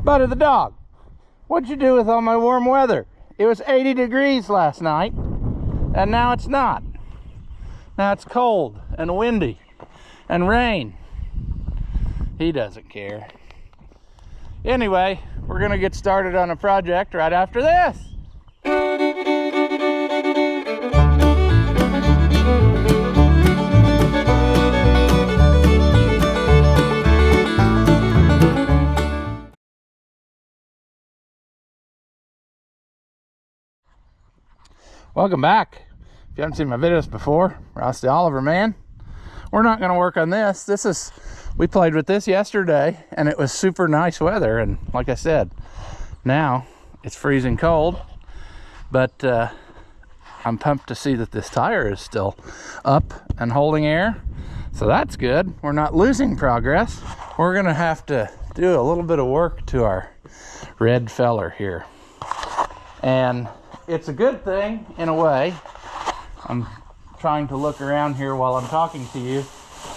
Butter the dog, what'd you do with all my warm weather? It was 80 degrees last night, and now it's not. Now it's cold and windy and rain. He doesn't care. Anyway, we're gonna get started on a project right after this. Welcome back. If you haven't seen my videos before, Rusty Oliver, man. We're not going to work on this. We played with this yesterday and it was super nice weather, and like I said, now it's freezing cold, but I'm pumped to see that this tire is still up and holding air, so that's good. We're not losing progress. We're going to have to do a little bit of work to our red feller here, and it's a good thing in a way. I'm trying to look around here while I'm talking to you.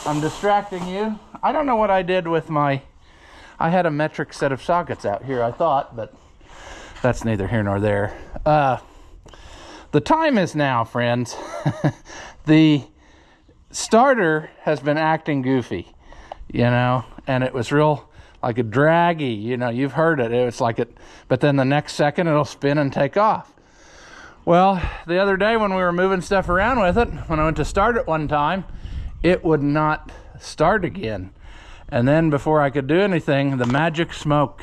I'm distracting you. I don't know what I did with I had a metric set of sockets out here, I thought, but that's neither here nor there. The time is now, friends. The starter has been acting goofy, you know, and it was real like a draggy, you know, you've heard it. It was like it, but then the next second it'll spin and take off. Well, the other day when we were moving stuff around with it, when I went to start it one time, it would not start again. And then before I could do anything, the magic smoke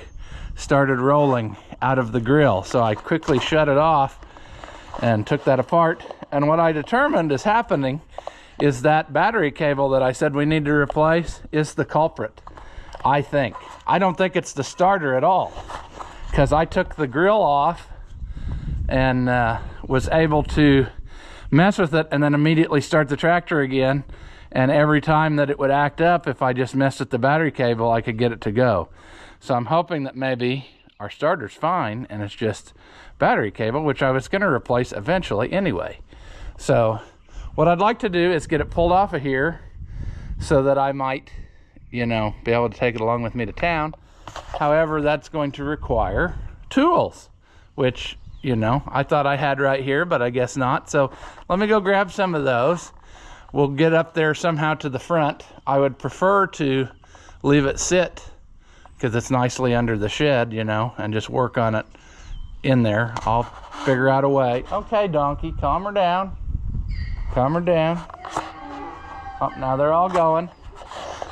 started rolling out of the grill. So I quickly shut it off and took that apart. And what I determined is happening is that battery cable that I said we need to replace is the culprit, I think. I don't think it's the starter at all, because I took the grill off and was able to mess with it and then immediately start the tractor again, and every time that it would act up, if I just messed with the battery cable, I could get it to go. So I'm hoping that maybe our starter's fine and it's just battery cable, which I was going to replace eventually anyway. So what I'd like to do is get it pulled off of here so that I might, you know, be able to take it along with me to town. However, that's going to require tools, which, you know, I thought I had right here, but I guess not. So let me go grab some of those. We'll get up there somehow to the front. I would prefer to leave it sit because it's nicely under the shed, you know, and just work on it in there. I'll figure out a way. Okay, donkey, calm her down. Calm her down. Oh, now they're all going.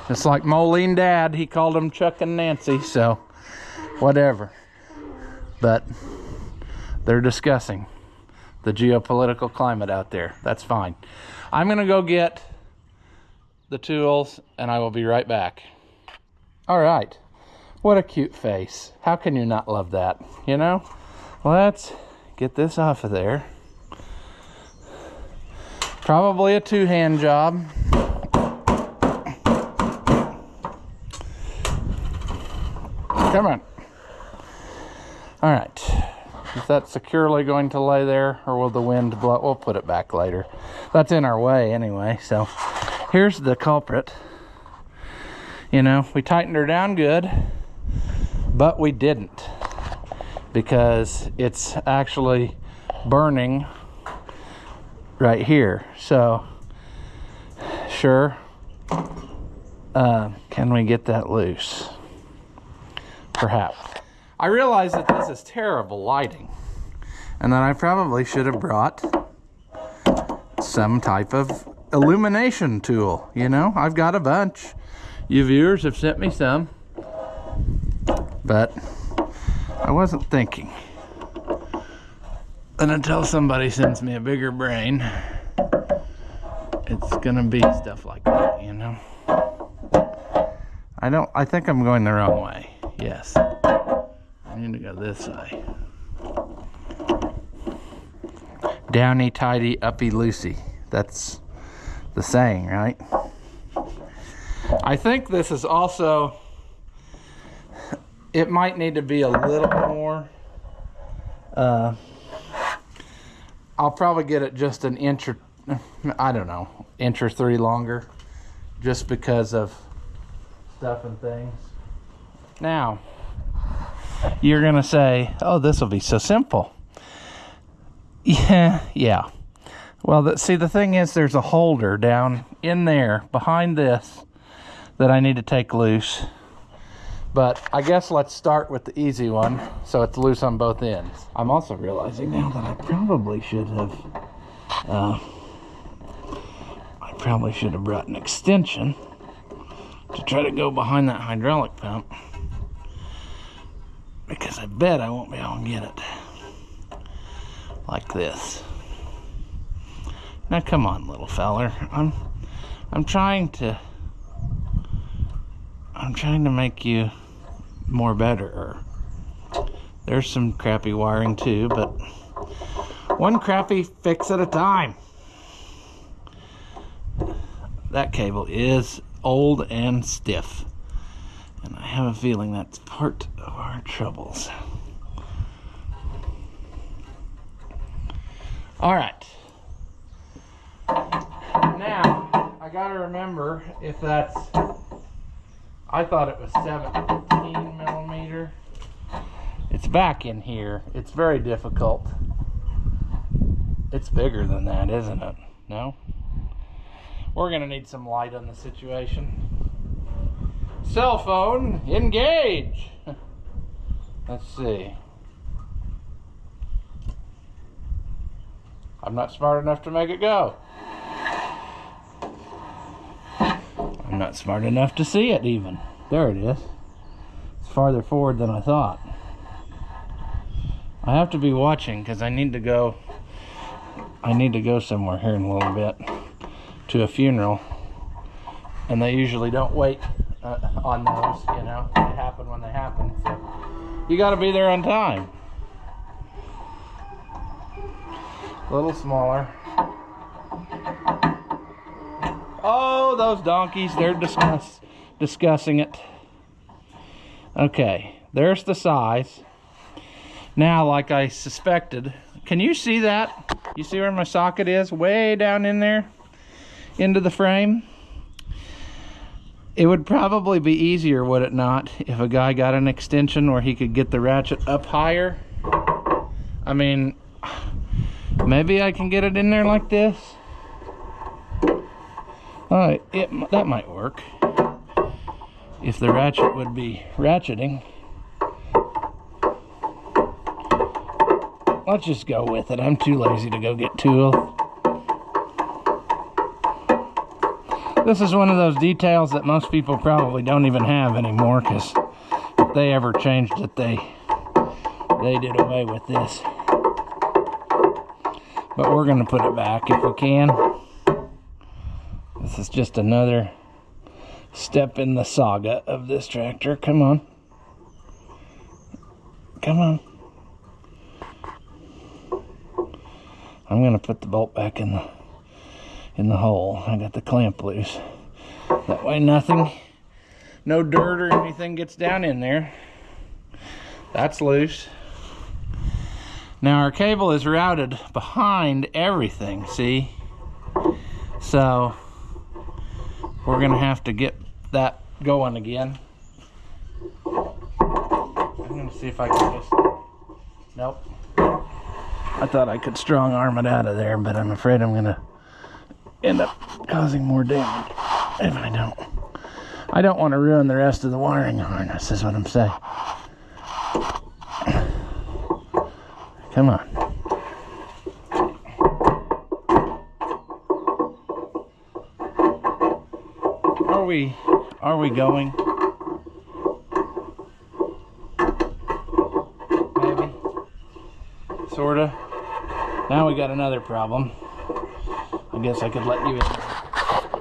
Just like Moline Dad, he called them Chuck and Nancy, so whatever. But they're discussing the geopolitical climate out there. That's fine. I'm gonna go get the tools and I will be right back. All right, what a cute face. How can you not love that, you know? Let's get this off of there. Probably a two-hand job. Come on. All right. Is that securely going to lay there, or will the wind blow? We'll put it back later. That's in our way anyway. So here's the culprit. You know, we tightened her down good, but we didn't, because it's actually burning right here. So sure, can we get that loose? Perhaps. I realize that this is terrible lighting, and that I probably should have brought some type of illumination tool. You know, I've got a bunch. You viewers have sent me some, but I wasn't thinking. And until somebody sends me a bigger brain, it's gonna be stuff like that, you know. I think I'm going the wrong way. Yes. I need to go this way. Downy, tidy, uppy, loosey. That's the saying, right? I think this is also, it might need to be a little more, I'll probably get it just an inch or, I don't know, inch or three longer, just because of stuff and things. Now, you're gonna say, oh, this will be so simple. Yeah. Well, see, the thing is, there's a holder down in there behind this that I need to take loose. But I guess let's start with the easy one, so it's loose on both ends. I'm also realizing now that I probably should have brought an extension to try to go behind that hydraulic pump, because I bet I won't be able to get it like this. Now come on, little feller. I'm trying to make you more better. There's some crappy wiring too, but one crappy fix at a time. That cable is old and stiff, and I have a feeling that's part of our troubles. All right. Now, I gotta remember if that's, I thought it was 17 millimeter. It's back in here. It's very difficult. It's bigger than that, isn't it? No? We're gonna need some light on the situation. Cell phone, engage! Let's see. I'm not smart enough to make it go. I'm not smart enough to see it even. There it is. It's farther forward than I thought. I have to be watching because I need to go somewhere here in a little bit, to a funeral, and they usually don't wait on those, you know. They happen when they happen, so you got to be there on time. A little smaller. Oh, those donkeys, they're discussing it. Okay, there's the size. Now, like I suspected, can you see that? You see where my socket is? Way down in there, into the frame. It would probably be easier, would it not, if a guy got an extension where he could get the ratchet up higher? I mean, maybe I can get it in there like this. That might work. If the ratchet would be ratcheting. Let's just go with it. I'm too lazy to go get tools. This is one of those details that most people probably don't even have anymore, because if they ever changed it, they did away with this. But we're going to put it back if we can. This is just another step in the saga of this tractor. Come on. Come on. I'm going to put the bolt back in the hole. I got the clamp loose. That way no dirt or anything gets down in there. That's loose. Now our cable is routed behind everything, see? So we're going to have to get that going again. I'm going to see if I can just... Nope. I thought I could strong arm it out of there, but I'm afraid I'm going to end up causing more damage if I don't. I don't want to ruin the rest of the wiring harness, is what I'm saying. Come on. Are we going? Maybe. Sorta. Now we got another problem. I guess I could let you in.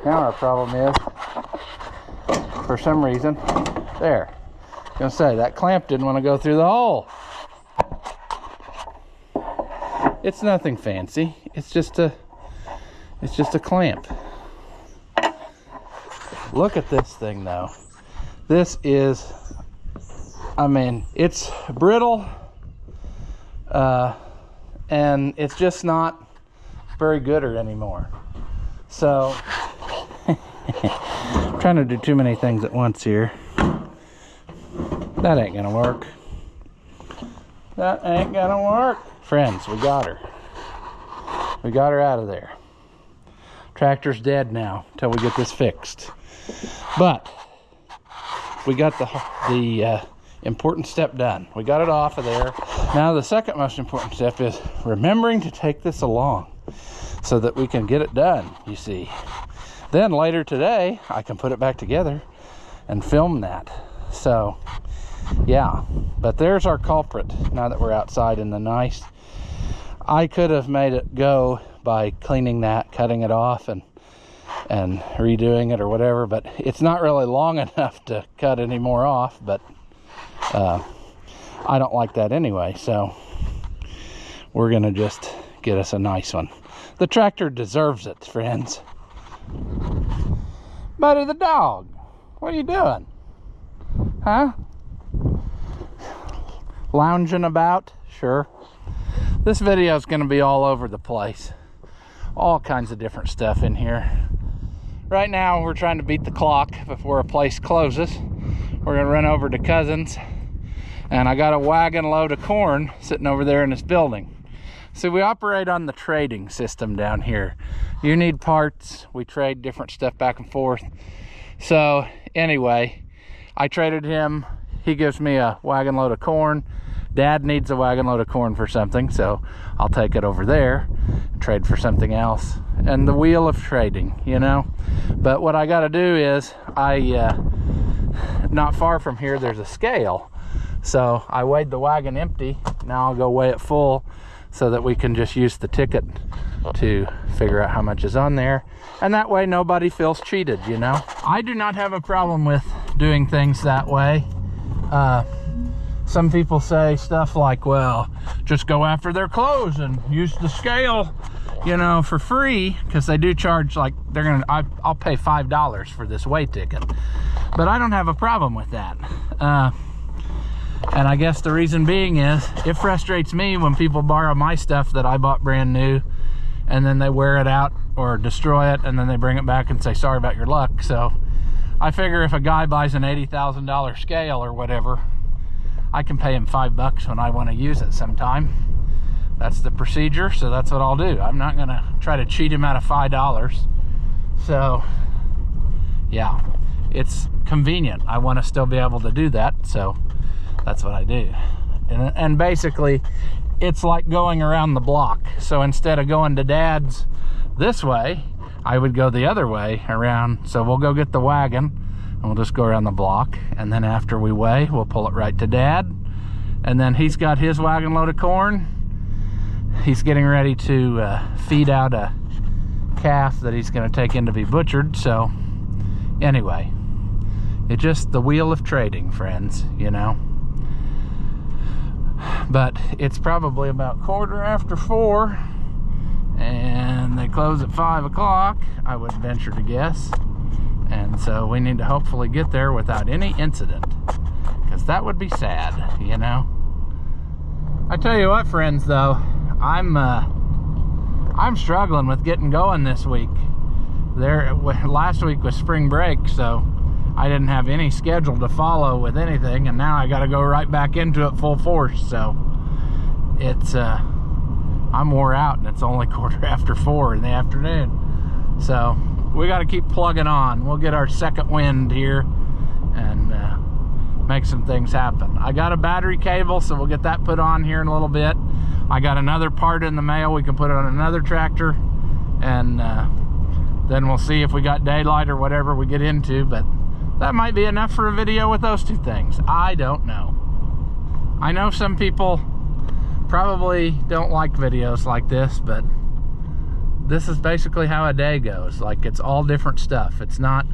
Now our problem is, for some reason, there. I was gonna say, that clamp didn't want to go through the hole. It's nothing fancy. It's just a clamp. Look at this thing though. This is, I mean, it's brittle, and it's just not very good anymore. So, I'm trying to do too many things at once here. That ain't gonna work. That ain't gonna work. Friends, we got her. We got her out of there. Tractor's dead now until we get this fixed. But we got the important step done. We got it off of there. Now the second most important step is remembering to take this along so that we can get it done, you see. Then later today, I can put it back together and film that. So, yeah. But there's our culprit now that we're outside in the nice. I could have made it go by cleaning that, cutting it off, and redoing it or whatever, but it's not really long enough to cut any more off, but I don't like that anyway, so we're gonna just get us a nice one. The tractor deserves it, friends. Buddy the dog, what are you doing? Huh? Lounging about? Sure. This video is going to be all over the place. All kinds of different stuff in here. Right now we're trying to beat the clock before a place closes. We're going to run over to Cousins, and I got a wagon load of corn sitting over there in this building. So we operate on the trading system down here. You need parts, we trade different stuff back and forth. So anyway, I traded him, he gives me a wagon load of corn. Dad needs a wagon load of corn for something, so I'll take it over there, trade for something else. And the wheel of trading, you know. But what I gotta do is, not far from here there's a scale. So I weighed the wagon empty, now I'll go weigh it full so that we can just use the ticket to figure out how much is on there. And that way nobody feels cheated, you know. I do not have a problem with doing things that way. Some people say stuff like, well, just go after their clothes and use the scale, you know, for free, because they do charge, like, I'll pay $5 for this weigh ticket. But I don't have a problem with that. And I guess the reason being is, it frustrates me when people borrow my stuff that I bought brand new, and then they wear it out or destroy it, and then they bring it back and say, sorry about your luck. So I figure if a guy buys an $80,000 scale or whatever, I can pay him $5 when I want to use it sometime. That's the procedure, so that's what I'll do. I'm not gonna try to cheat him out of $5. So yeah, it's convenient. I want to still be able to do that, so that's what I do. And basically it's like going around the block. So instead of going to Dad's this way, I would go the other way around. So we'll go get the wagon and we'll just go around the block, and then after we weigh, we'll pull it right to Dad, and then he's got his wagon load of corn. He's getting ready to feed out a calf that he's going to take in to be butchered. So anyway, it's just the wheel of trading, friends, you know. But it's probably about 4:15, and they close at 5 o'clock, I would venture to guess. And so we need to hopefully get there without any incident, because that would be sad, you know. I tell you what, friends, though, I'm struggling with getting going this week. Last week was spring break, so I didn't have any schedule to follow with anything, and now I got to go right back into it full force. So it's I'm wore out, and it's only 4:15 in the afternoon. So we got to keep plugging on. We'll get our second wind here and make some things happen. I got a battery cable, so we'll get that put on here in a little bit. I got another part in the mail we can put on another tractor, and then we'll see if we got daylight or whatever we get into. But that might be enough for a video with those two things. I don't know. I know some people probably don't like videos like this, but this is basically how a day goes. Like, it's all different stuff. It's not,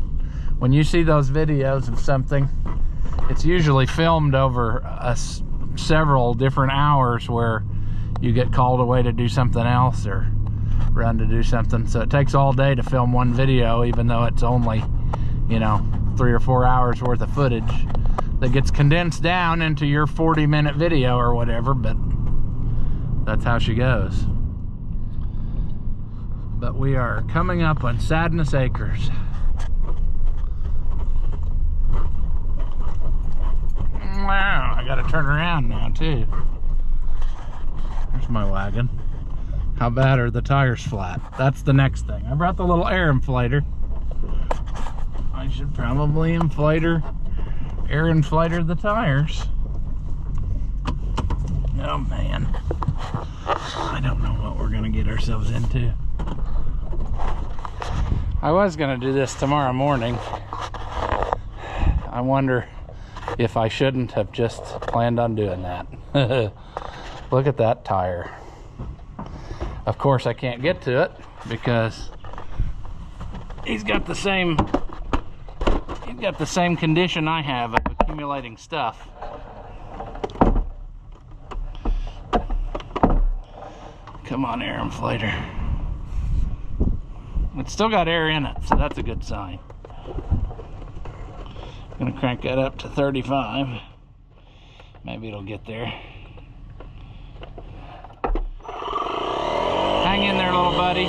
when you see those videos of something, it's usually filmed over several different hours where you get called away to do something else or run to do something. So it takes all day to film one video, even though it's only, you know, 3 or 4 hours worth of footage that gets condensed down into your 40-minute video or whatever. But that's how she goes. But we are coming up on Sadness Acres. Wow, I gotta turn around now too. There's my wagon. How bad are the tires flat? That's the next thing. I brought the little air inflator. I should probably air inflator the tires. Oh man. I don't know what we're gonna get ourselves into. I was gonna do this tomorrow morning. I wonder if I shouldn't have just planned on doing that. Look at that tire. Of course I can't get to it because he's got the same condition I have of accumulating stuff. Come on, air inflator. It's still got air in it, so that's a good sign. I'm gonna crank that up to 35. Maybe it'll get there. Hang in there, little buddy.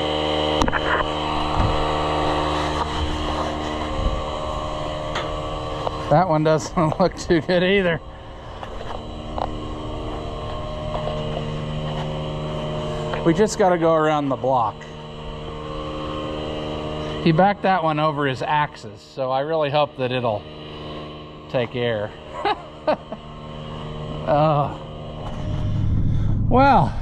That one doesn't look too good either. We just got to go around the block. He backed that one over his axis, so I really hope that it'll take air. Well,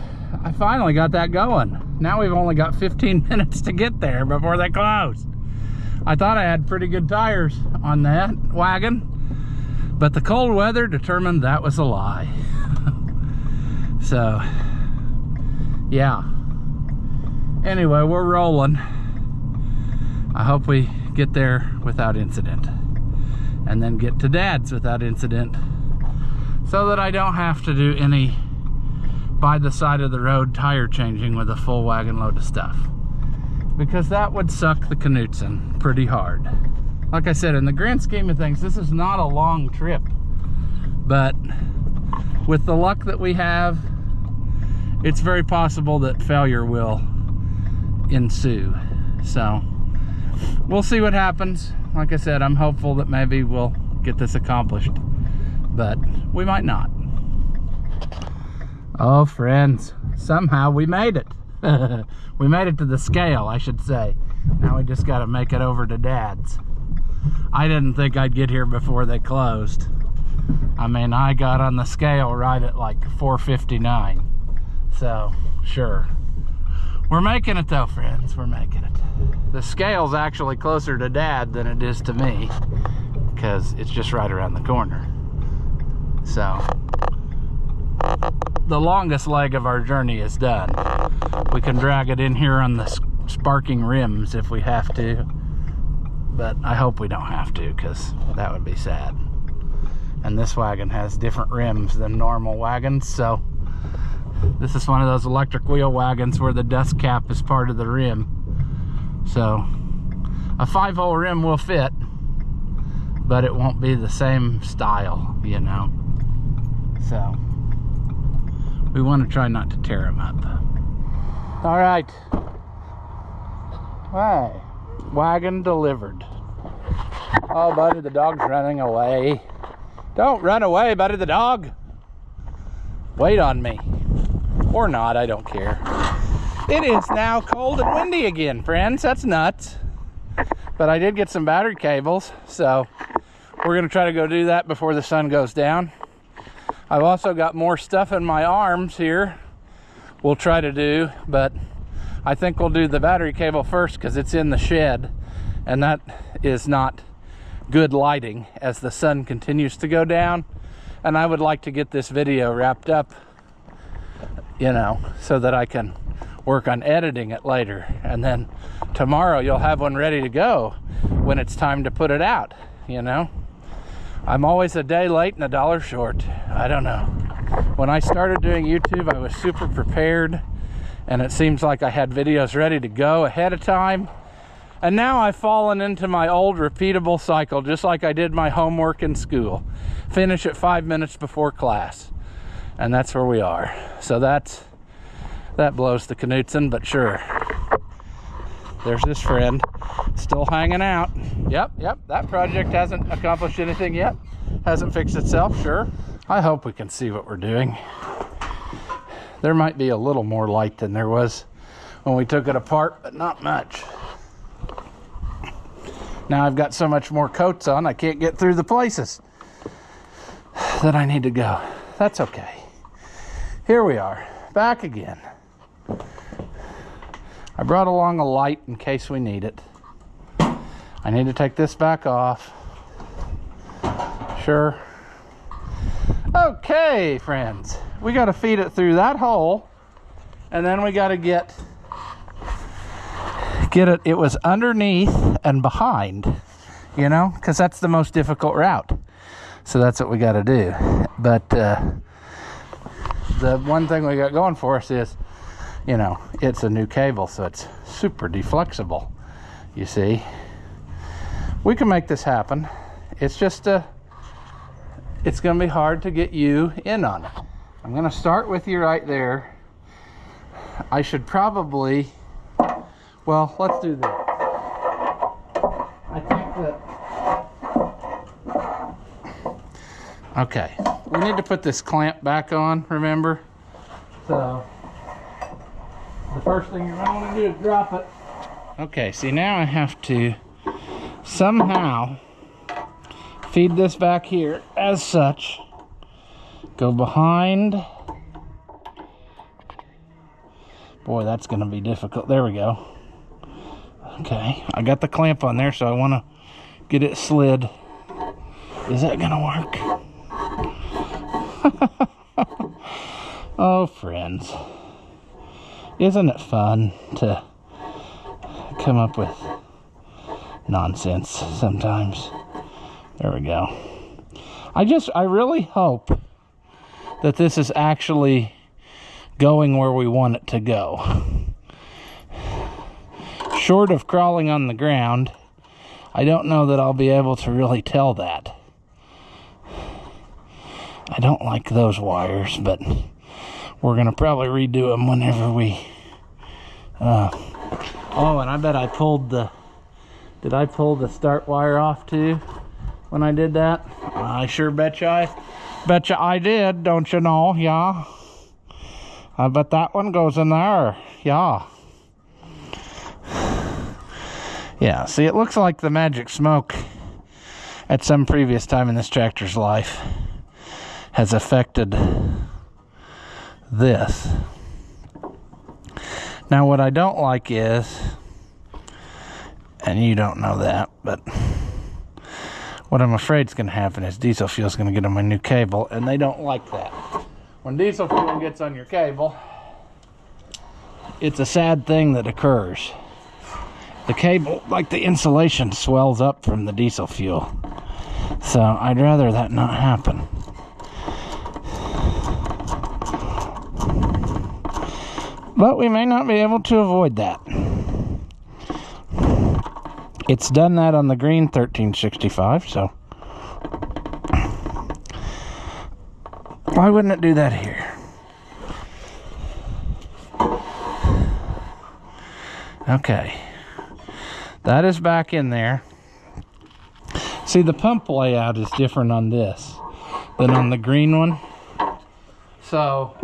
I finally got that going. Now we've only got 15 minutes to get there before they close. I thought I had pretty good tires on that wagon, but the cold weather determined that was a lie. So, yeah. Anyway, we're rolling. I hope we get there without incident, and then get to Dad's without incident, so that I don't have to do any by the side of the road tire changing with a full wagon load of stuff, because that would suck the Knutson pretty hard. Like I said, in the grand scheme of things, this is not a long trip, but with the luck that we have, it's very possible that failure will ensue. So we'll see what happens. Like I said, I'm hopeful that maybe we'll get this accomplished, but we might not. Oh, friends, somehow we made it. We made it to the scale, I should say. Now we just got to make it over to Dad's. I didn't think I'd get here before they closed. I mean, I got on the scale right at like 4:59. So, sure. We're making it though, friends. We're making it. The scale's actually closer to Dad than it is to me, because it's just right around the corner. So, the longest leg of our journey is done. We can drag it in here on the sparking rims if we have to, but I hope we don't have to, because that would be sad. And this wagon has different rims than normal wagons, so this is one of those electric wheel wagons where the dust cap is part of the rim. So a 5-hole rim will fit, but it won't be the same style, you know. So we want to try not to tear them up. All right. Hey, wagon delivered. Oh, buddy, the dog's running away. Don't run away, buddy, the dog. Wait on me. Or not, I don't care. It is now cold and windy again, friends. That's nuts. But I did get some battery cables, so we're gonna try to go do that before the sun goes down. I've also got more stuff in my arms here we'll try to do, but I think we'll do the battery cable first because it's in the shed, and that is not good lighting as the sun continues to go down. And I would like to get this video wrapped up, you know, so that I can work on editing it later, and then tomorrow you'll have one ready to go when it's time to put it out, you know. I'm always a day late and $1 short. I don't know. When I started doing YouTube, I was super prepared, and it seems like I had videos ready to go ahead of time. And now I've fallen into my old repeatable cycle, just like I did my homework in school. Finish at 5 minutes before class. And that's where we are. So that blows the Knutson, but sure. There's this friend still hanging out. Yep, that project hasn't accomplished anything yet. Hasn't fixed itself, sure. I hope we can see what we're doing. There might be a little more light than there was when we took it apart, but not much. Now I've got so much more coats on, I can't get through the places that I need to go. That's okay. Here we are, back again. I brought along a light in case we need it. I need to take this back off. Sure. Okay, friends. We got to feed it through that hole, and then we got to get it. It was underneath and behind, you know, because that's the most difficult route. So that's what we got to do. But the one thing we got going for us is, you know, it's a new cable, so it's super deflexible. You see, we can make this happen. It's just it's going to be hard to get you in on it. I'm going to start with you right there. I should probably, well, let's do this. I think that, okay, we need to put this clamp back on, remember? So the first thing you're going to want to do is drop it. Okay, see, now I have to somehow feed this back here as such. Go behind. Boy, that's going to be difficult. There we go. Okay, I got the clamp on there, so I want to get it slid. Is that going to work? Oh, friends. Isn't it fun to come up with nonsense sometimes? There we go. I really hope that this is actually going where we want it to go. Short of crawling on the ground, I don't know that I'll be able to really tell that. I don't like those wires, but we're going to probably redo them whenever we... oh, and I bet I pulled the... Did I pull the start wire off too when I did that? I sure betcha I did, don't you know? Yeah. I bet that one goes in there. Yeah. Yeah, see, it looks like the magic smoke at some previous time in this tractor's life has affected this. Now, what I don't like is, and you don't know that, but what I'm afraid is going to happen is diesel fuel is going to get on my new cable, and they don't like that. When diesel fuel gets on your cable, it's a sad thing that occurs. The cable, like the insulation, swells up from the diesel fuel. So I'd rather that not happen. But we may not be able to avoid that. It's done that on the green 1365, so why wouldn't it do that here? Okay. That is back in there. See, the pump layout is different on this than on the green one. So,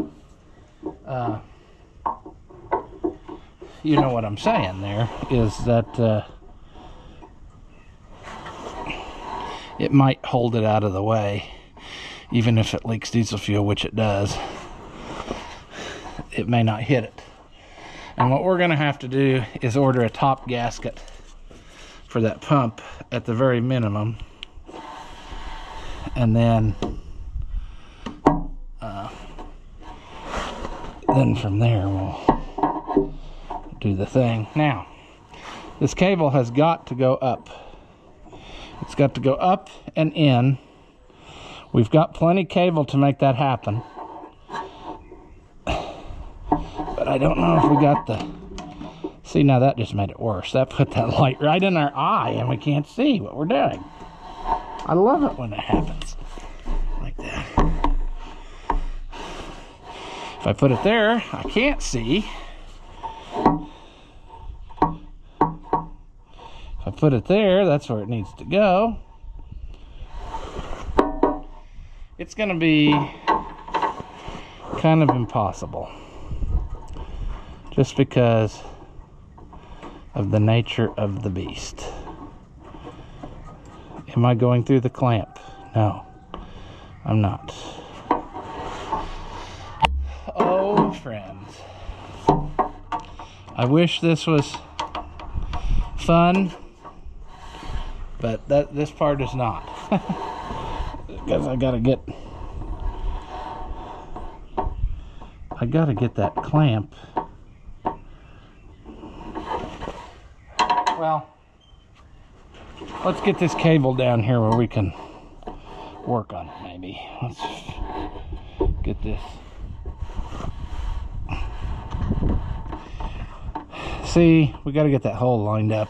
you know what I'm saying there is that it might hold it out of the way, even if it leaks diesel fuel, which it does. It may not hit it. And what we're going to have to do is order a top gasket for that pump at the very minimum, and then from there we'll do the thing. Now, this cable has got to go up. It's got to go up and in. We've got plenty cable to make that happen, but I don't know if we got the... See, now that just made it worse. That put that light right in our eye and we can't see what we're doing. I love it when it happens like that. If I put it there, I can't see. If I put it there, that's where it needs to go. It's going to be kind of impossible. just because of the nature of the beast. Am I going through the clamp? No, I'm not. Oh, friends. I wish this was fun, but this part is not. Because I gotta get that clamp. Well, let's get this cable down here where we can work on it, maybe. Let's get this. See, we got to get that hole lined up,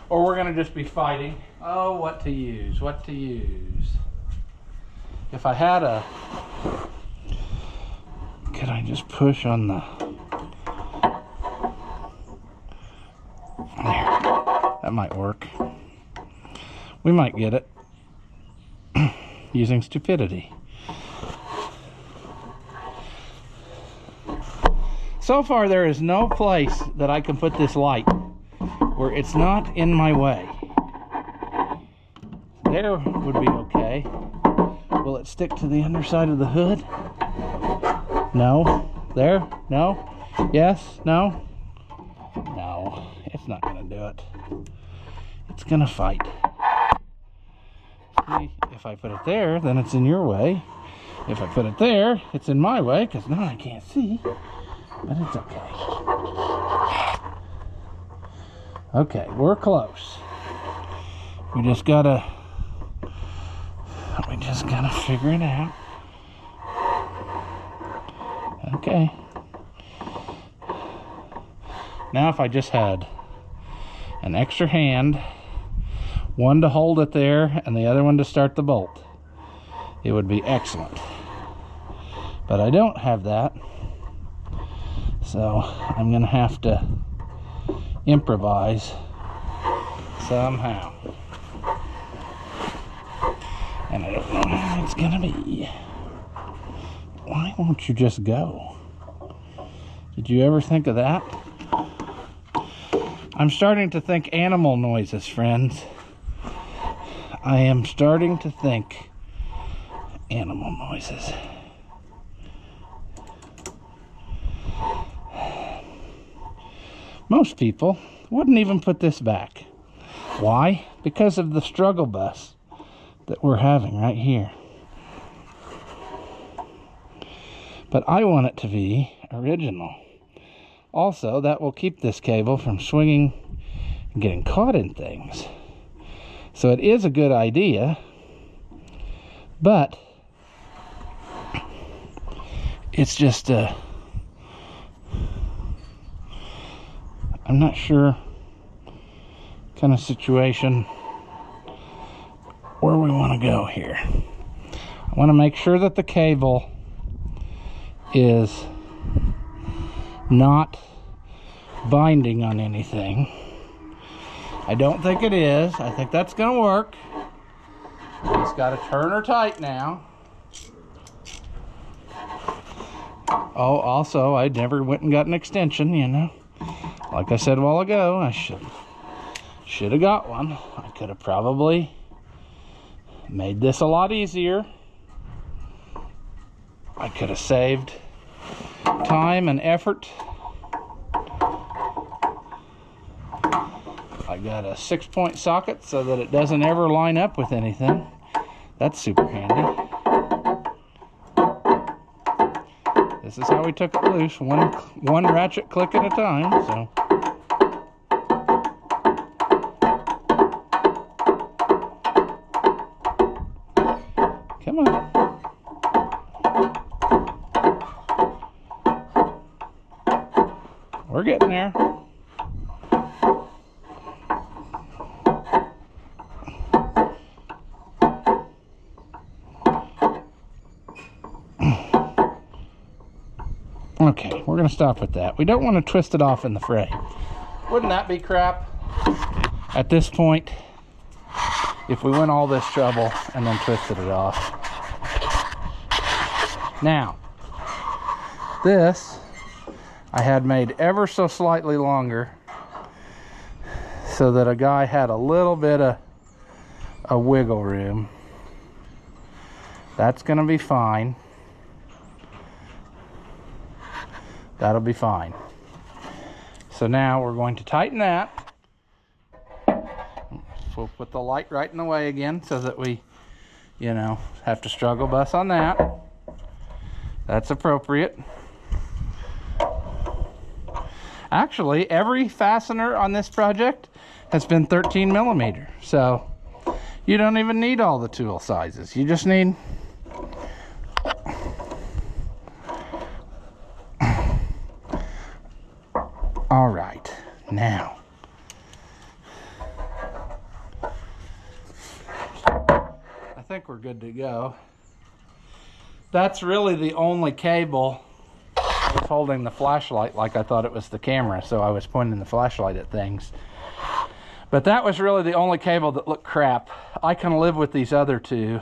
or we're going to just be fighting. Oh, what to use, what to use. If I had a... Could I just push on the... There. That might work. We might get it using stupidity. So far, there is no place that I can put this light where it's not in my way. There would be okay. Will it stick to the underside of the hood? No. There? No? Yes? No? No. It's not going to do it. It's going to fight. See, if I put it there, then it's in your way. If I put it there, it's in my way, because now I can't see. But it's okay. Okay, we're close. We just gotta figure it out. Okay. Now if I just had an extra hand, one to hold it there and the other one to start the bolt, it would be excellent. But I don't have that. So I'm gonna have to improvise somehow. And I don't know how it's gonna be. Why won't you just go? Did you ever think of that? I'm starting to think animal noises, friends. I am starting to think animal noises. Most people wouldn't even put this back. Why? Because of the struggle bus that we're having right here. But I want it to be original. Also, that will keep this cable from swinging and getting caught in things. So it is a good idea, but it's just I'm not sure kind of situation where we want to go here. I want to make sure that the cable is not binding on anything. I don't think it is. I think that's going to work. Just got to turn her tight now. Oh, also, I never went and got an extension, you know. Like I said a while ago, I should have got one. I could have probably made this a lot easier. I could have saved time and effort. I got a 6-point socket so that it doesn't ever line up with anything. That's super handy. This is how we took it loose, one ratchet click at a time, so. Come on. We're getting there. Okay, we're going to stop with that. We don't want to twist it off in the fray. Wouldn't that be crap at this point if we went all this trouble and then twisted it off? Now, this I had made ever so slightly longer so that a guy had a little bit of a wiggle room. That's gonna be fine. That'll be fine. So now we're going to tighten that. We'll put the light right in the way again so that we, you know, have to struggle bus on that. That's appropriate. Actually, every fastener on this project has been 13 millimeter. So you don't even need all the tool sizes. You just need all right, now I think we're good to go. That's really the only cable. I was holding the flashlight like I thought it was the camera, so I was pointing the flashlight at things. But that was really the only cable that looked crap. I can live with these other two.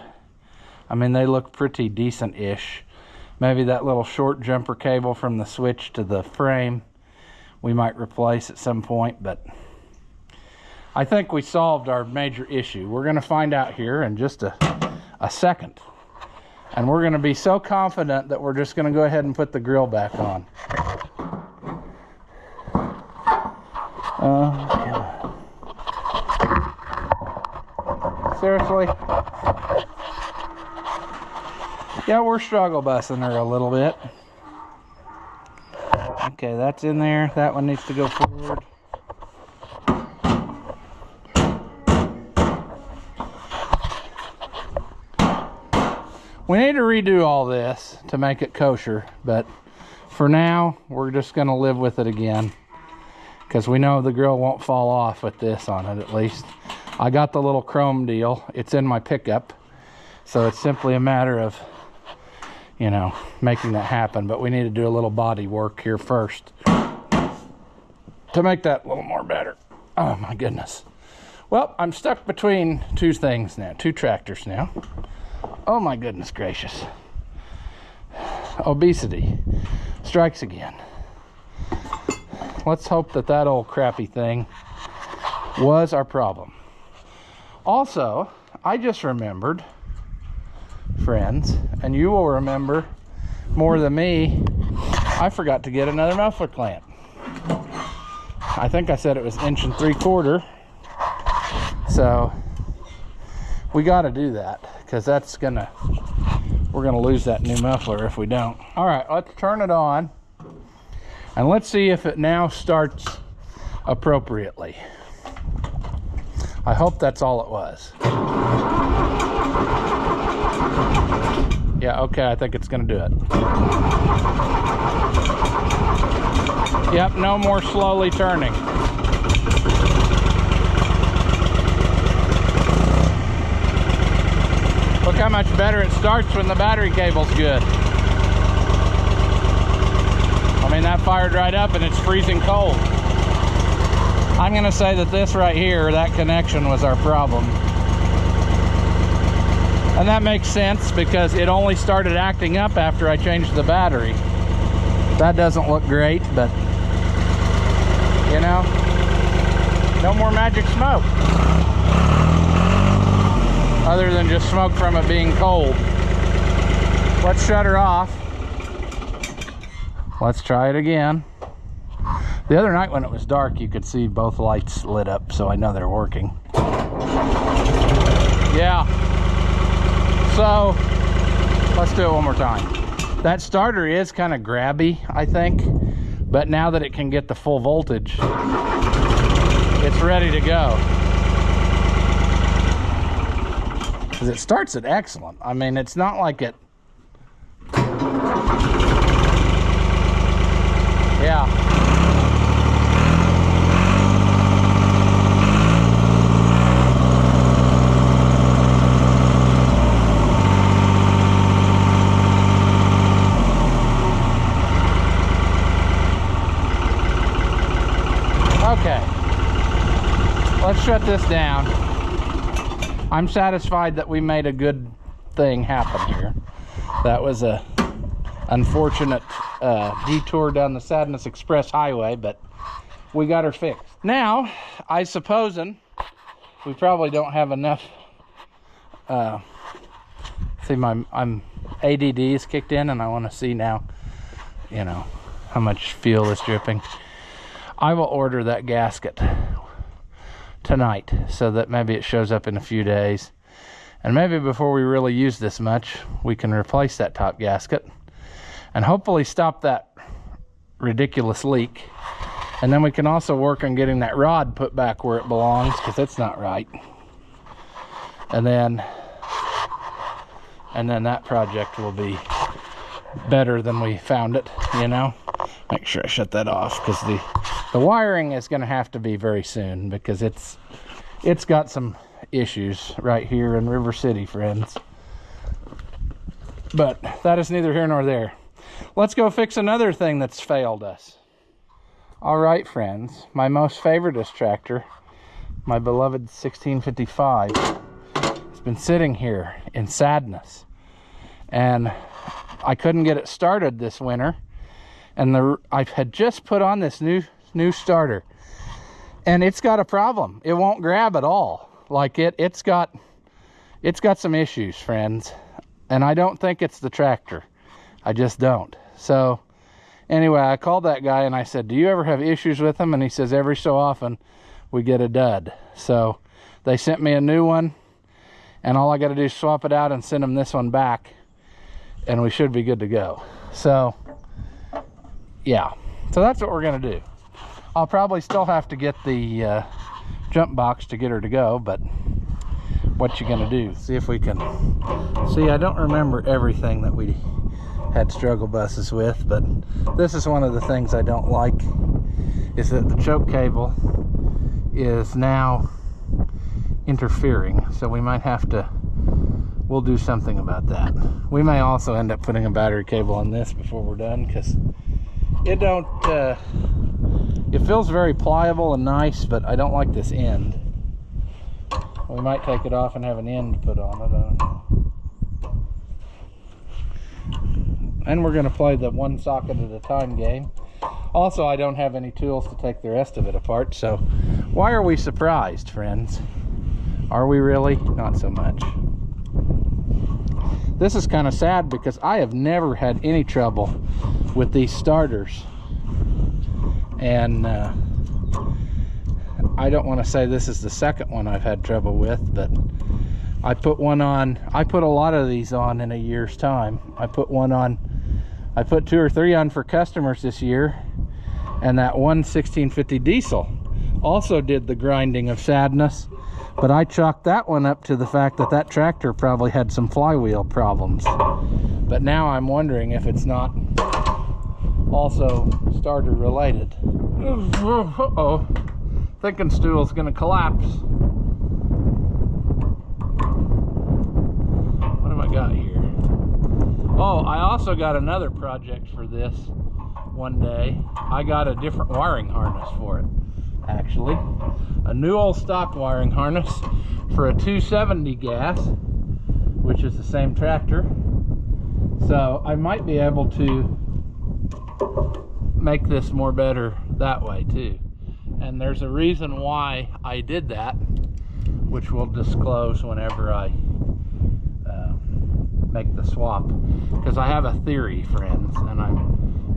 I mean, they look pretty decent-ish. Maybe that little short jumper cable from the switch to the frame we might replace at some point, but I think we solved our major issue. We're gonna find out here in just a second. And we're gonna be so confident that we're just gonna go ahead and put the grill back on. Seriously? Yeah, we're struggle busing her a little bit. Okay, that's in there. That one needs to go forward. We need to redo all this to make it kosher, but for now, we're just going to live with it again because we know the grill won't fall off with this on it, at least. I got the little chrome deal. It's in my pickup, so it's simply a matter of, you know, making that happen. But we need to do a little body work here first to make that a little more better. Oh my goodness. Well, I'm stuck between two things now, two tractors now. Oh my goodness gracious. Obesity strikes again. Let's hope that that old crappy thing was our problem. Also, I just remembered, friends, and you will remember more than me, I forgot to get another muffler clamp. I think I said it was 1 3/4 inches. So we got to do that because we're gonna lose that new muffler if we don't. All right, let's turn it on and let's see if it now starts appropriately. I hope that's all it was. Yeah, okay, I think it's gonna do it. Yep, no more slowly turning. Look how much better it starts when the battery cable's good. I mean, that fired right up and it's freezing cold. I'm gonna say that this right here, that connection was our problem. And that makes sense because it only started acting up after I changed the battery. That doesn't look great, but you know, no more magic smoke. Other than just smoke from it being cold. Let's shut her off. Let's try it again. The other night when it was dark, you could see both lights lit up, so I know they're working. Yeah. So, let's do it one more time. That starter is kind of grabby, I think, but now that it can get the full voltage, it's ready to go. Because it starts it excellent. I mean, it's not like it... Yeah. Okay. Let's shut this down. I'm satisfied that we made a good thing happen here. That was a unfortunate detour down the Sadness Express Highway, but we got her fixed. Now, I supposin' we probably don't have enough. See, I'm ADD is kicked in, and I want to see now, you know, how much fuel is dripping. I will order that gasket tonight so that maybe it shows up in a few days, and maybe before we really use this much, we can replace that top gasket and hopefully stop that ridiculous leak. And then we can also work on getting that rod put back where it belongs, because it's not right. And then that project will be better than we found it, you know. Make sure I shut that off, because the wiring is going to have to be very soon, because it's got some issues right here in River City, friends. But that is neither here nor there. Let's go fix another thing that's failed us. All right, friends, my most favoriteest tractor, my beloved 1655, has been sitting here in sadness, and I couldn't get it started this winter. And I had just put on this new starter, and it's got a problem. It won't grab at all. Like it's got some issues, friends, and I don't think it's the tractor. I just don't. So anyway, I called that guy and I said, do you ever have issues with them? And he says every so often we get a dud. So they sent me a new one, and all I got to do is swap it out and send them this one back, and we should be good to go. So yeah, so that's what we're gonna do. I'll probably still have to get the jump box to get her to go, but what you gonna do? See if we can. See, I don't remember everything that we had struggle buses with, but this is one of the things I don't like, is that the choke cable is now interfering, so we might have to, we'll do something about that. We may also end up putting a battery cable on this before we're done, because it don't, it feels very pliable and nice, but I don't like this end. We might take it off and have an end put on it, I don't know. And we're gonna play the one socket at a time game. Also, I don't have any tools to take the rest of it apart, so why are we surprised, friends? Are we really? Not so much. This is kind of sad, because I have never had any trouble with these starters, and I don't want to say this is the second one I've had trouble with, but I put one on, I put a lot of these on in a year's time. I put one on, I put 2 or 3 on for customers this year, and that one 1650 diesel also did the grinding of sadness, but I chalked that one up to the fact that that tractor probably had some flywheel problems. But now I'm wondering if it's not also starter related. Uh-oh. Thinking stool's gonna collapse. What have I got here? Oh, I also got another project for this one day. I got a different wiring harness for it, actually. A new old stock wiring harness for a 270 gas, which is the same tractor. So I might be able to make this more better that way too. And there's a reason why I did that, which we'll disclose whenever I make the swap, because I have a theory, friends, and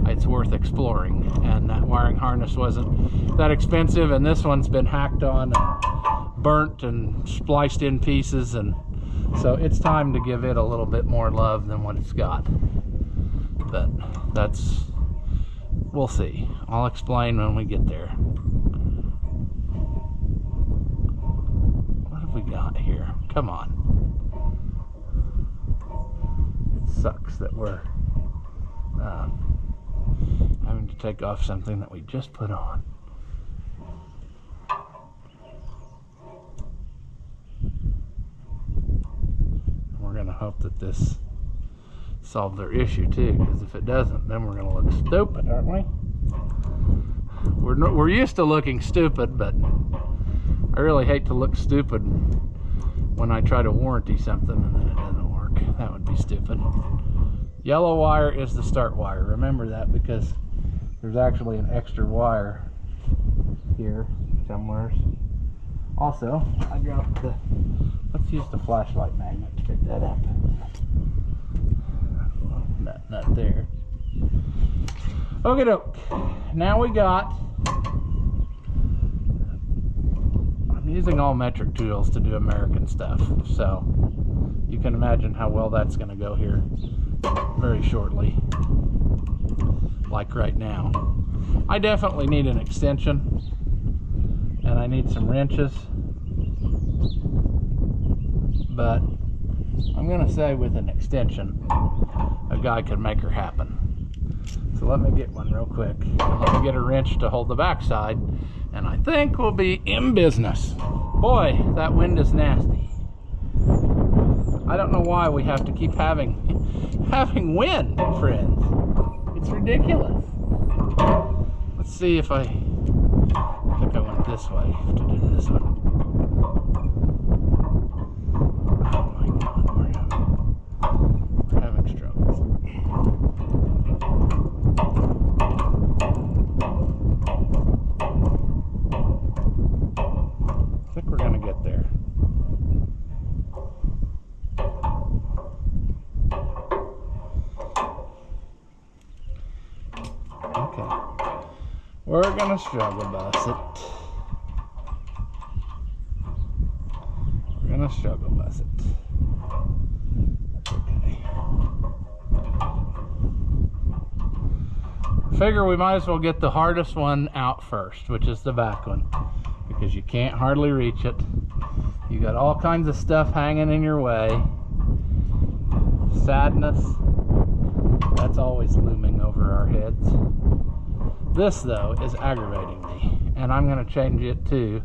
it's worth exploring. And that wiring harness wasn't that expensive, and this one's been hacked on and burnt and spliced in pieces, and so it's time to give it a little bit more love than what it's got. But that's, we'll see. I'll explain when we get there. What have we got here? Come on. It sucks that we're having to take off something that we just put on. We're going to hope that this solves their issue too, because if it doesn't, then we're going to look stupid, aren't we? We're used to looking stupid, but I really hate to look stupid when I try to warranty something and then it doesn't work. That would be stupid. Yellow wire is the start wire. Remember that, because there's actually an extra wire here somewhere. Also, I dropped the, let's use the flashlight magnet to pick that up. Not there. Okie doke. Now we got, I'm using all metric tools to do American stuff, so you can imagine how well that's going to go here very shortly, like right now. I definitely need an extension, and I need some wrenches, but I'm going to say with an extension a guy could make her happen. So let me get one real quick. Let me get a wrench to hold the backside, and I think we'll be in business. Boy, that wind is nasty. I don't know why we have to keep having wind, friends. It's ridiculous. Let's see if I think I went this way to do this one. Oh my God, we're having struggles. I think we're gonna get there. Okay, we're gonna struggle bus it. We're gonna struggle bus it. Okay. Figure we might as well get the hardest one out first, which is the back one, because you can't hardly reach it. You got all kinds of stuff hanging in your way. Sadness, that's always looming over our heads. This, though, is aggravating me, and I'm going to change it too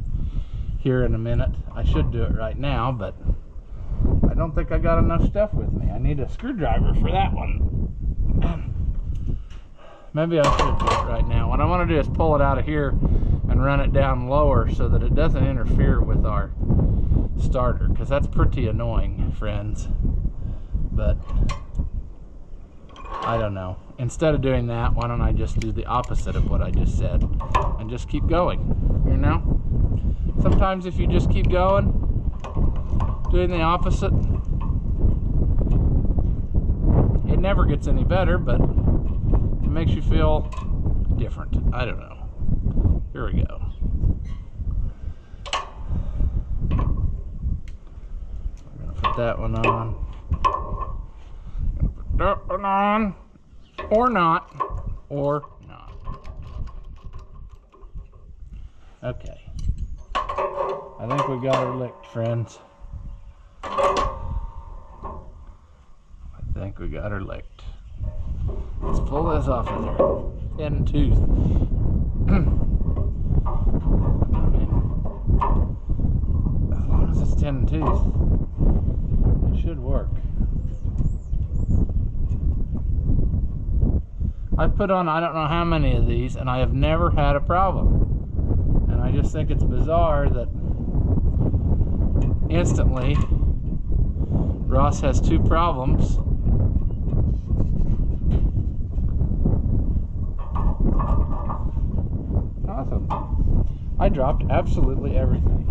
here in a minute. I should do it right now, but I don't think I got enough stuff with me. I need a screwdriver for that one. Maybe I should do it right now. What I want to do is pull it out of here and run it down lower so that it doesn't interfere with our starter, because that's pretty annoying, friends. But I don't know. Instead of doing that, why don't I just do the opposite of what I just said and just keep going, you know? Sometimes if you just keep going, doing the opposite, it never gets any better, but it makes you feel different. I don't know. Here we go. I'm gonna put that one on. That one on, or not. Okay, I think we got her licked, friends. I think we got her licked. Let's pull this off of there. 10 tooth. I mean, as long as it's 10 tooth, it should work. I've put on I don't know how many of these, and I have never had a problem. And I just think it's bizarre that instantly Ross has 2 problems. Awesome. I dropped absolutely everything.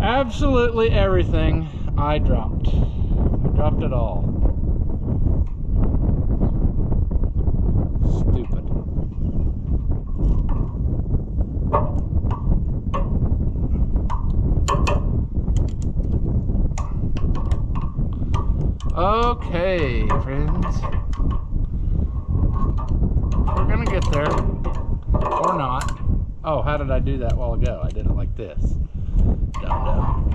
Absolutely everything I dropped. I dropped it all. Stupid. Okay, friends. We're gonna get there. Or not. Oh, how did I do that a while ago? I did it like this. Dumb.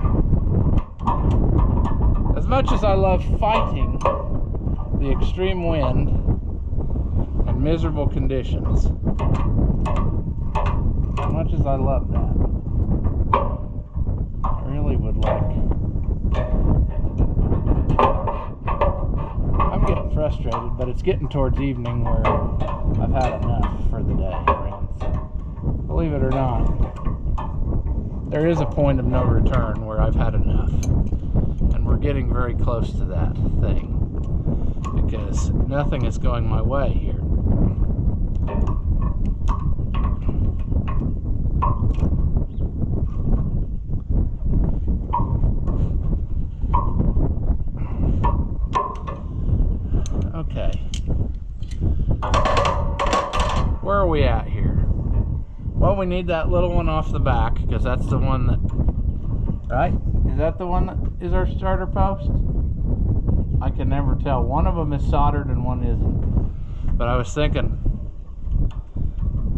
As much as I love fighting the extreme wind and miserable conditions, as much as I love that, I really would like... I'm getting frustrated, but it's getting towards evening where I've had enough for the day, friends. Believe it or not. there is a point of no return where I've had enough. And we're getting very close to that thing. Because nothing is going my way here. Okay. Where are we at here? Well, we need that little one off the back, because that's the one that... Right? Is that the one that is our starter post? I can never tell. One of them is soldered and one isn't. But I was thinking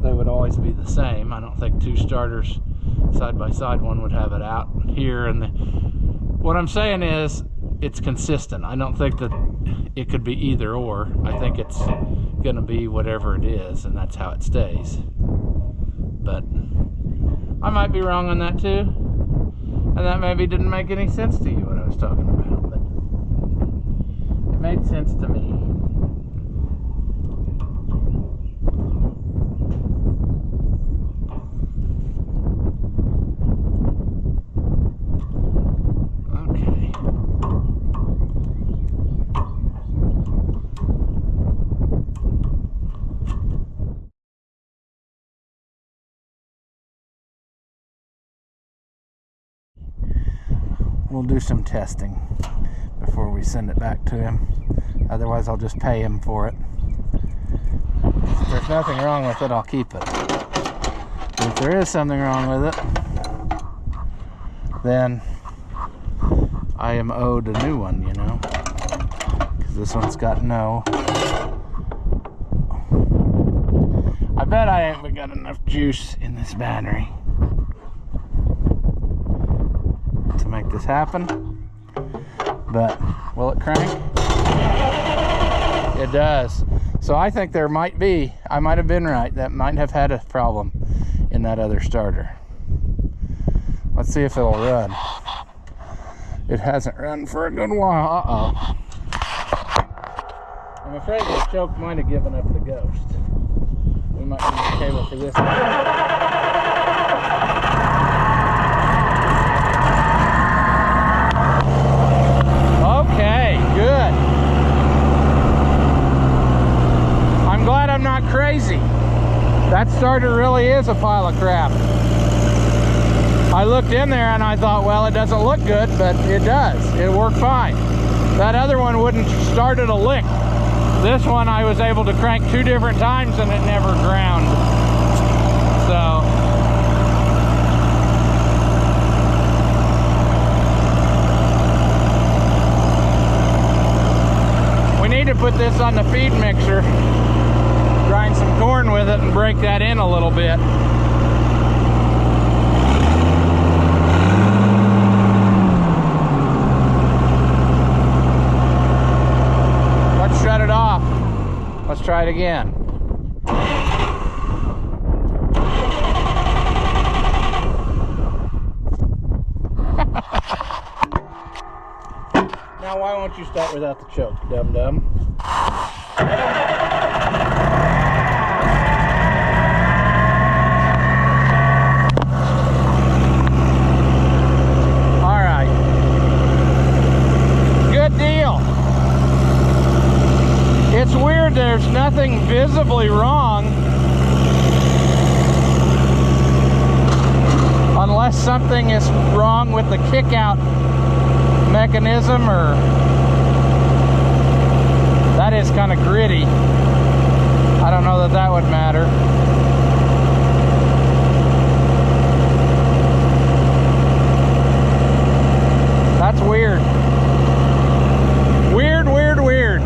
they would always be the same. I don't think two starters side by side, one would have it out here. And what I'm saying is it's consistent. I don't think that it could be either or. I think it's going to be whatever it is, and that's how it stays. But I might be wrong on that too. And that maybe didn't make any sense to you, what I was talking about. But it made sense to me. Okay. We'll do some testing before we send it back to him. Otherwise, I'll just pay him for it. If there's nothing wrong with it, I'll keep it. If there is something wrong with it, then I am owed a new one, you know? Because this one's got no. I bet I ain't got enough juice in this battery to make this happen. But will it crank? It does. So I think there might be, I might have been right, that might have had a problem in that other starter. Let's see if it'll run. It hasn't run for a good while. Uh-oh. I'm afraid the choke might have given up the ghost. We might need a cable for this one. Okay, good. I'm glad I'm not crazy. That starter really is a pile of crap. I looked in there and I thought, well, it doesn't look good, but it does. It worked fine. That other one wouldn't start at a lick. This one I was able to crank 2 different times and it never ground. So we need to put this on the feed mixer, grind some corn with it and break that in a little bit. Let's shut it off. Let's try it again. Now why won't you start without the choke, dum-dum? Alright. Good deal. It's weird, there's nothing visibly wrong. Unless something is wrong with the kick-out mechanism, or that is kind of gritty. I don't know that that would matter. That's weird. Weird, weird, weird.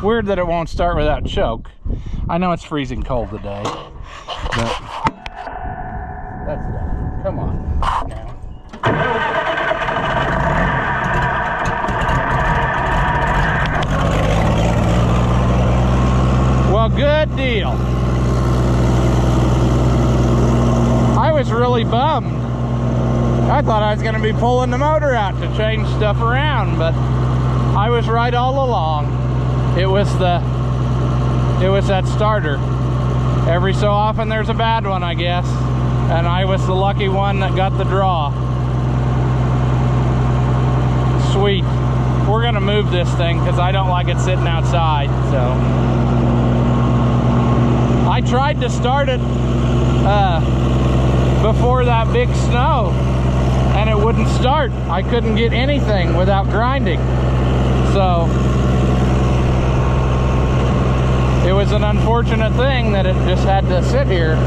Weird that it won't start without choke. I know it's freezing cold today, but that's done. Come on now. Well, good deal. thought I was going to be pulling the motor out to change stuff around, but I was right all along. It was that starter. Every so often there's a bad one, I guess, and I was the lucky one that got the draw. Sweet. We're going to move this thing because I don't like it sitting outside. So I tried to start it before that big snow, and it wouldn't start. I couldn't get anything without grinding. So it was an unfortunate thing that it just had to sit here,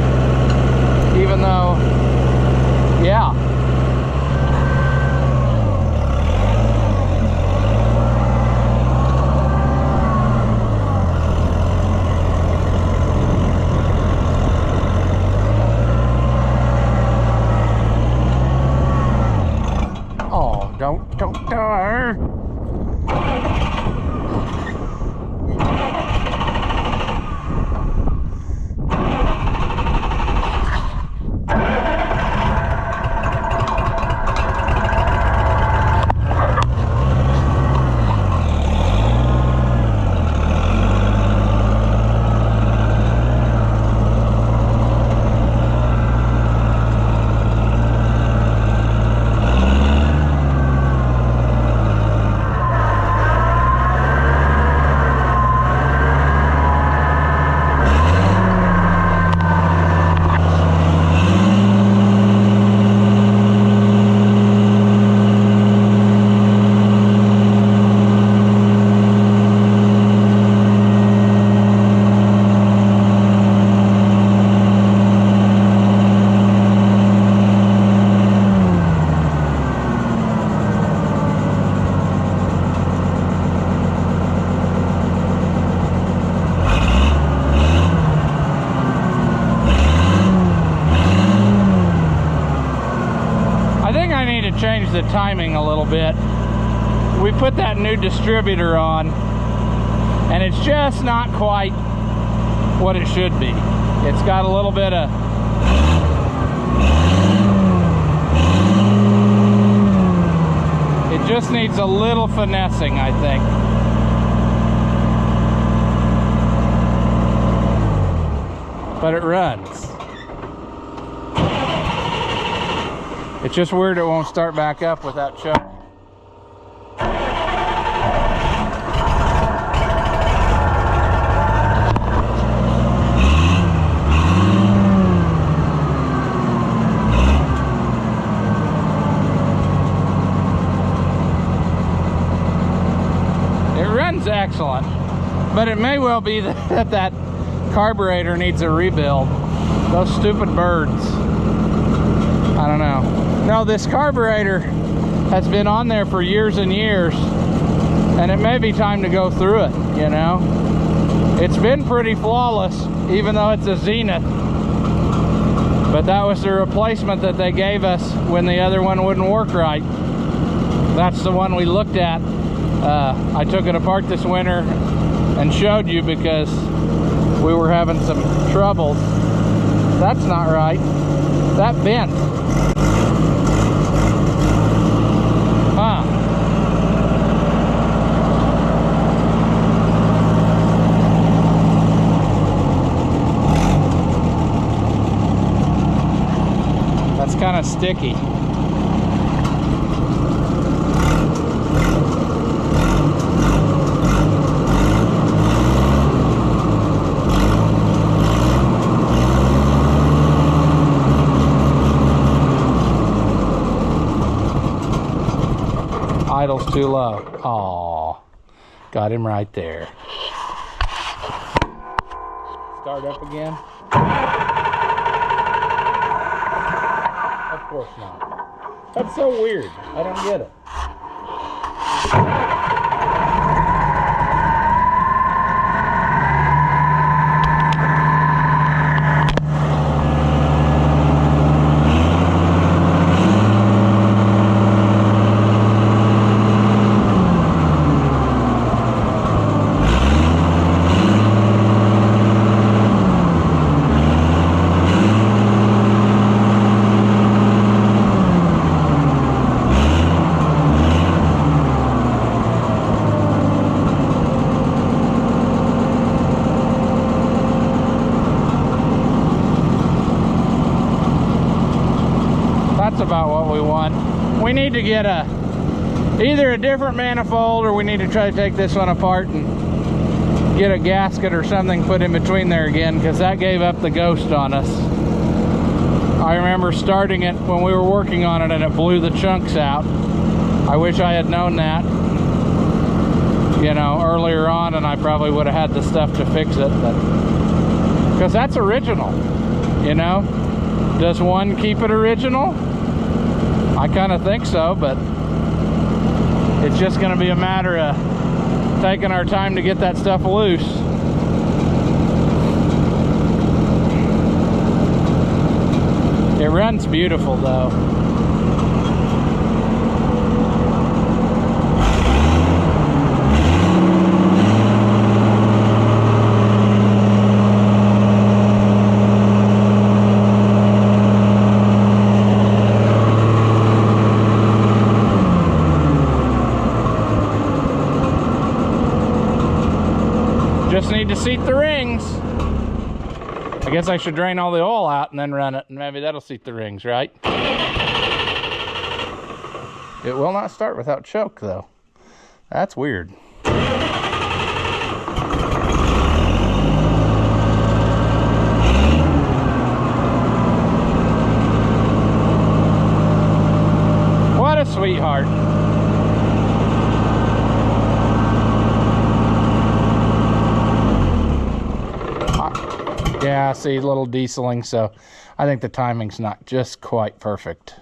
even though, yeah. Don't die. Change the timing a little bit. We put that new distributor on, and it's just not quite what it should be. It's got a little bit of it just needs a little finessing, I think. But it runs. It's just weird it won't start back up with that chuck. It runs excellent, but it may well be that carburetor needs a rebuild. Those stupid birds. I don't know. No, this carburetor has been on there for years and years, and it may be time to go through it, you know. It's been pretty flawless, even though it's a Zenith. But that was the replacement that they gave us when the other one wouldn't work right. That's the one we looked at. I took it apart this winter and showed you because we were having some troubles. That's not right. That bent. Huh. That's kind of sticky. Idle's too low. Aw, got him right there. Start up again. Of course not. That's so weird. I don't get it. we want. We need to get either a different manifold, or we need to try to take this one apart and get a gasket or something put in between there again, because that gave up the ghost on us. I remember starting it when we were working on it and it blew the chunks out. I wish I had known that, you know, earlier on, and I probably would have had the stuff to fix it, but because that's original, you know. Does one keep it original? I kind of think so, but it's just going to be a matter of taking our time to get that stuff loose. It runs beautiful though. Just need to seat the rings. I guess I should drain all the oil out and then run it, and maybe that'll seat the rings, right? It will not start without choke, though. That's weird. What a sweetheart. Yeah, see, a little dieseling, so I think the timing's not just quite perfect.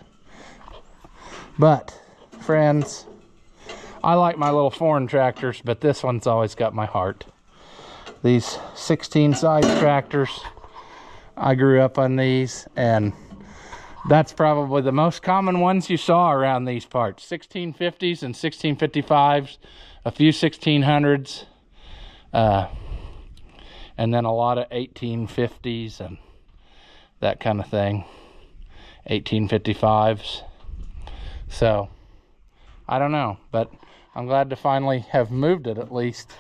But, friends, I like my little foreign tractors, but this one's always got my heart. These 16 size tractors, I grew up on these, and that's probably the most common ones you saw around these parts. 1650s and 1655s, a few 1600s, and then a lot of 1850s and that kind of thing. 1855s. So, I don't know, but I'm glad to finally have moved it at least.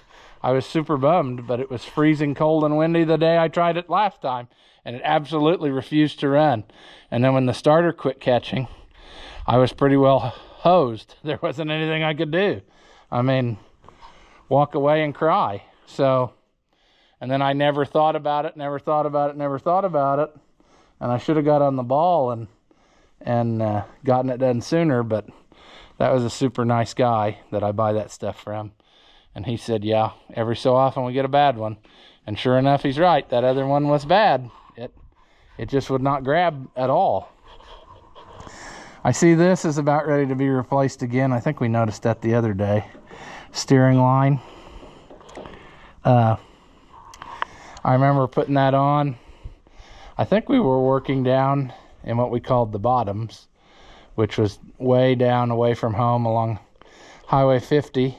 I was super bummed, but it was freezing cold and windy the day I tried it last time, and it absolutely refused to run. And then when the starter quit catching, I was pretty well hosed. There wasn't anything I could do. I mean, walk away and cry. So, and then I never thought about it, never thought about it. And I should have got on the ball and gotten it done sooner, but that was a super nice guy that I buy that stuff from. And he said, yeah, every so often we get a bad one. And sure enough, he's right. That other one was bad. It just would not grab at all. I see this is about ready to be replaced again. I think we noticed that the other day. Steering line. I remember putting that on. I think we were working down in what we called the bottoms, which was way down away from home along Highway 50.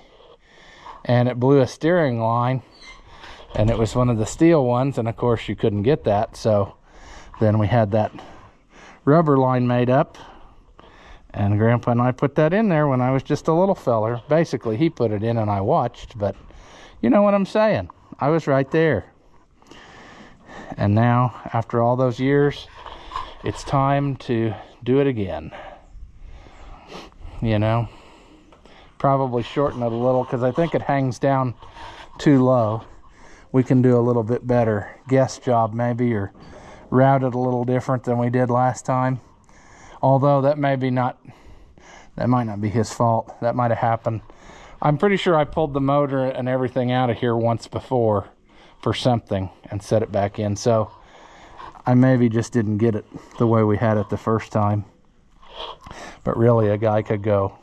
And it blew a steering line, and it was one of the steel ones, and of course you couldn't get that. So then we had that rubber line made up, and Grandpa and I put that in there when I was just a little feller. Basically, he put it in and I watched, but you know what I'm saying. I was right there. And now, after all those years, it's time to do it again. You know, probably shorten it a little because I think it hangs down too low. We can do a little bit better guess job maybe, or route it a little different than we did last time. Although that might not be his fault. That might have happened. I'm pretty sure I pulled the motor and everything out of here once before for something and set it back in. So I maybe just didn't get it the way we had it the first time. But really, a guy could go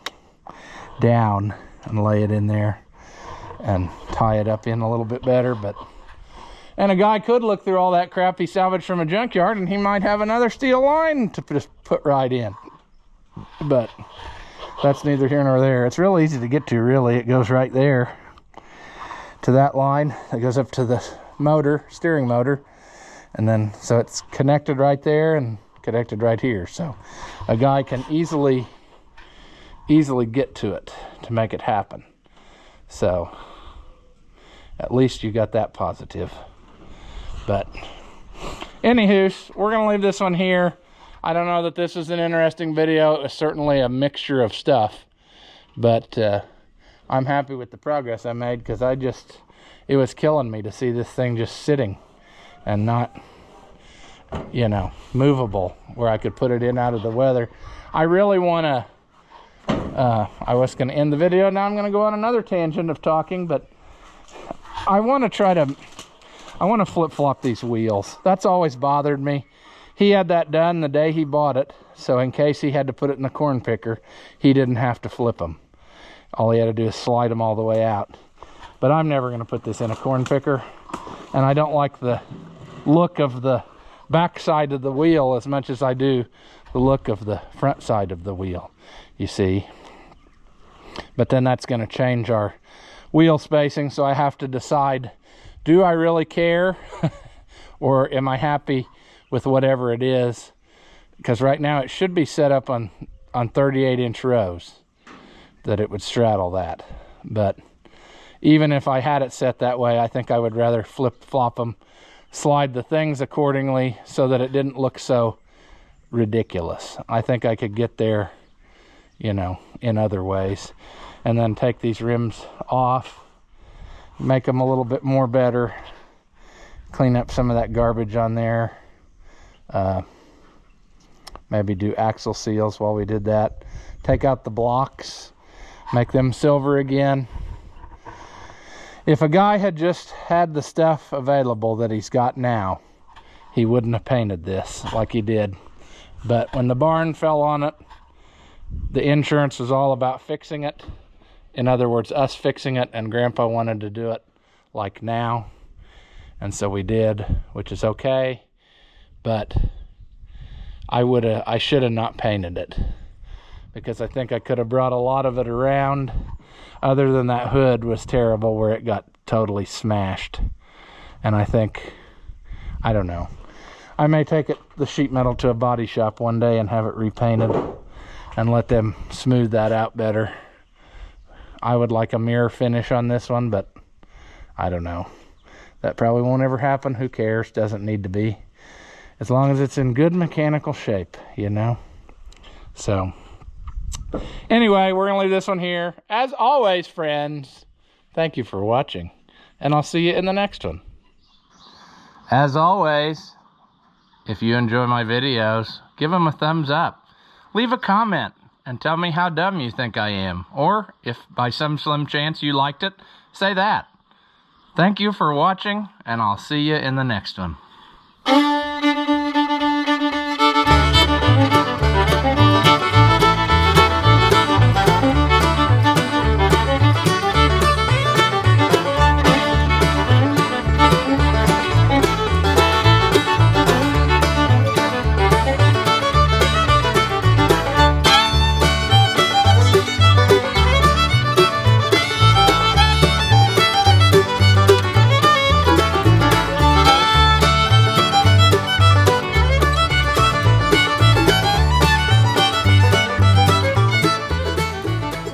down and lay it in there and tie it up in a little bit better. And a guy could look through all that crap he salvaged from a junkyard, and he might have another steel line to just put right in. But that's neither here nor there. It's real easy to get to, really. It goes right there to that line that goes up to the motor, steering motor. And then, so it's connected right there and connected right here. So a guy can easily get to it to make it happen. So at least you got that positive. But anywho, we're gonna leave this one here. I don't know that this is an interesting video. It was certainly a mixture of stuff, but I'm happy with the progress I made, because it was killing me to see this thing just sitting and not, you know, movable, where I could put it in out of the weather. I really want to, I was going to end the video. Now I'm going to go on another tangent of talking, but I want to flip-flop these wheels. That's always bothered me. He had that done the day he bought it, so in case he had to put it in the corn picker, he didn't have to flip them. All he had to do is slide them all the way out. But I'm never going to put this in a corn picker, and I don't like the look of the back side of the wheel as much as I do the look of the front side of the wheel, you see. But then that's going to change our wheel spacing, so I have to decide, do I really care or am I happy with whatever it is? Because right now it should be set up on 38-inch rows, that it would straddle that. But even if I had it set that way, I think I would rather flip-flop them, slide the things accordingly so that it didn't look so ridiculous. I think I could get there, you know, in other ways. And then take these rims off, make them a little bit more better, clean up some of that garbage on there. Maybe do axle seals while we did that. Take out the blocks, make them silver again. If a guy had just had the stuff available that he's got now, he wouldn't have painted this like he did. But when the barn fell on it, the insurance was all about fixing it. In other words, us fixing it, and Grandpa wanted to do it like now. And so we did, which is okay. But I should have not painted it, because I think I could have brought a lot of it around. Other than that hood was terrible, where it got totally smashed. And I think, I don't know, I may take the sheet metal to a body shop one day and have it repainted and let them smooth that out better. I would like a mirror finish on this one, but I don't know. That probably won't ever happen. Who cares? Doesn't need to be. As long as it's in good mechanical shape, you know? So, anyway, we're going to leave this one here. As always, friends, thank you for watching, and I'll see you in the next one. As always, if you enjoy my videos, give them a thumbs up. Leave a comment and tell me how dumb you think I am. Or, if by some slim chance you liked it, say that. Thank you for watching, and I'll see you in the next one.